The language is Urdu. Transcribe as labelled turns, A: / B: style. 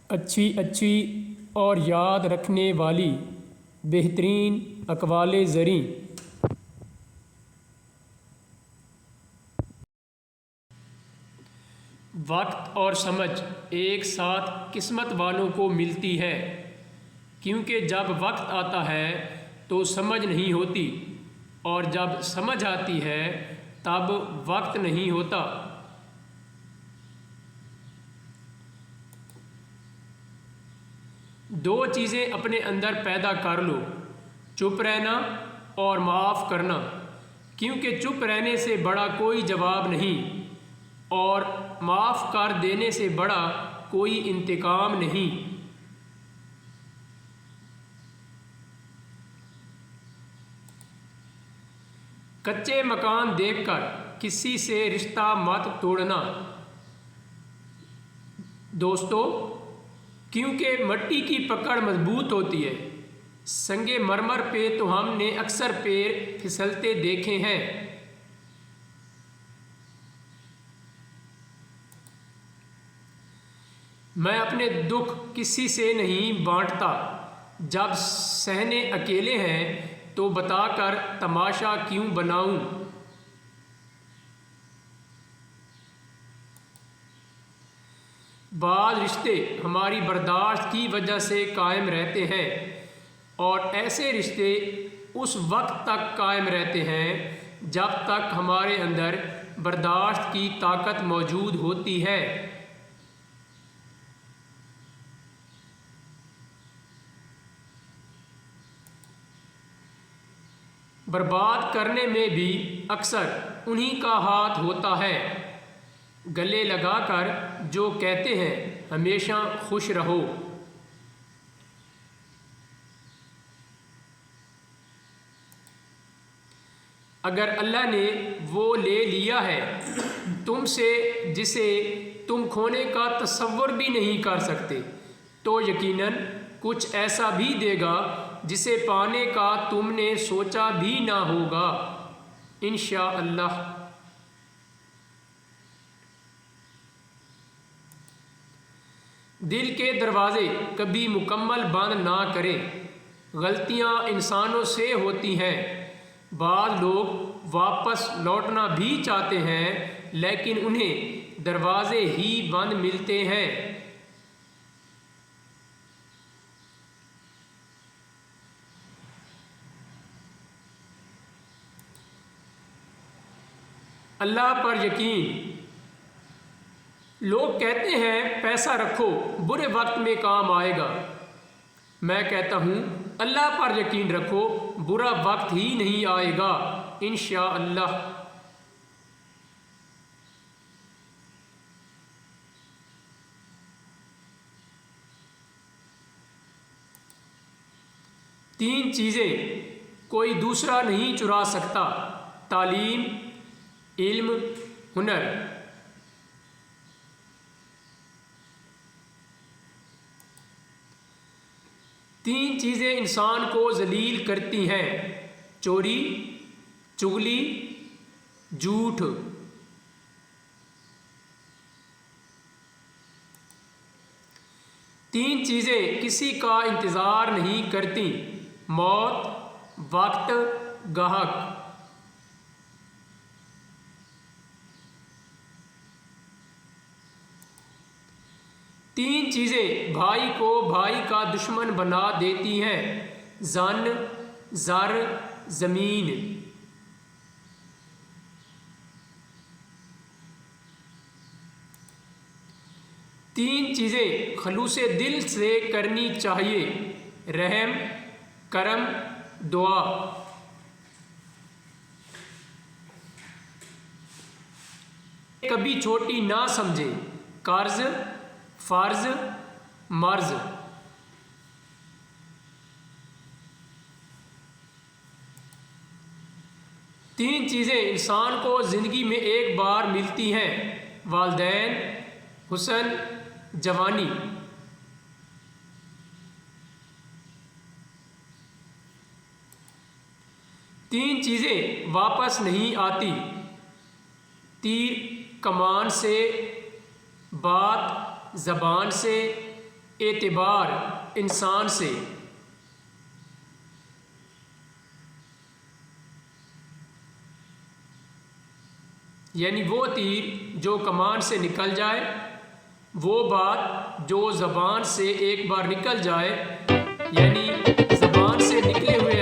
A: اچھی اچھی اور یاد رکھنے والی بہترین اقوال زریں۔ وقت اور سمجھ ایک ساتھ قسمت والوں کو ملتی ہے، کیونکہ جب وقت آتا ہے تو سمجھ نہیں ہوتی، اور جب سمجھ آتی ہے تب وقت نہیں ہوتا۔ دو چیزیں اپنے اندر پیدا کر لو، چپ رہنا اور معاف کرنا، کیونکہ چپ رہنے سے بڑا کوئی جواب نہیں، اور معاف کر دینے سے بڑا کوئی انتقام نہیں۔ کچے مکان دیکھ کر کسی سے رشتہ مت توڑنا دوستو، کیونکہ مٹی کی پکڑ مضبوط ہوتی ہے، سنگ مرمر پہ تو ہم نے اکثر پیر پھسلتے دیکھے ہیں۔ میں اپنے دکھ کسی سے نہیں بانٹتا، جب سہنے اکیلے ہیں تو بتا کر تماشا کیوں بناؤں۔ بعض رشتے ہماری برداشت کی وجہ سے قائم رہتے ہیں، اور ایسے رشتے اس وقت تک قائم رہتے ہیں جب تک ہمارے اندر برداشت کی طاقت موجود ہوتی ہے۔ برباد کرنے میں بھی اکثر انہی کا ہاتھ ہوتا ہے، گلے لگا کر جو کہتے ہیں ہمیشہ خوش رہو۔ اگر اللہ نے وہ لے لیا ہے تم سے جسے تم کھونے کا تصور بھی نہیں کر سکتے، تو یقیناً کچھ ایسا بھی دے گا جسے پانے کا تم نے سوچا بھی نہ ہوگا، انشاءاللہ۔ دل کے دروازے کبھی مکمل بند نہ کریں، غلطیاں انسانوں سے ہوتی ہیں، بعض لوگ واپس لوٹنا بھی چاہتے ہیں لیکن انہیں دروازے ہی بند ملتے ہیں۔ اللہ پر یقین۔ لوگ کہتے ہیں پیسہ رکھو برے وقت میں کام آئے گا، میں کہتا ہوں اللہ پر یقین رکھو برا وقت ہی نہیں آئے گا، انشاءاللہ۔ تین چیزیں کوئی دوسرا نہیں چرا سکتا: تعلیم، علم، ہنر۔ تین چیزیں انسان کو ذلیل کرتی ہیں: چوری، چغلی، جھوٹ۔ تین چیزیں کسی کا انتظار نہیں کرتی: موت، وقت، گاہک۔ تین چیزیں بھائی کو بھائی کا دشمن بنا دیتی ہیں: زن، زر، زمین۔ تین چیزیں خلوص دل سے کرنی چاہیے: رحم، کرم، دعا۔ کبھی چھوٹی نہ سمجھے: قرض، فرض، مرض۔ تین چیزیں انسان کو زندگی میں ایک بار ملتی ہیں: والدین، حسن، جوانی۔ تین چیزیں واپس نہیں آتی: تیر کمان سے، بات زبان سے، اعتبار انسان سے، یعنی وہ تیر جو کمان سے نکل جائے، وہ بات جو زبان سے ایک بار نکل جائے، یعنی زبان سے نکلے ہوئے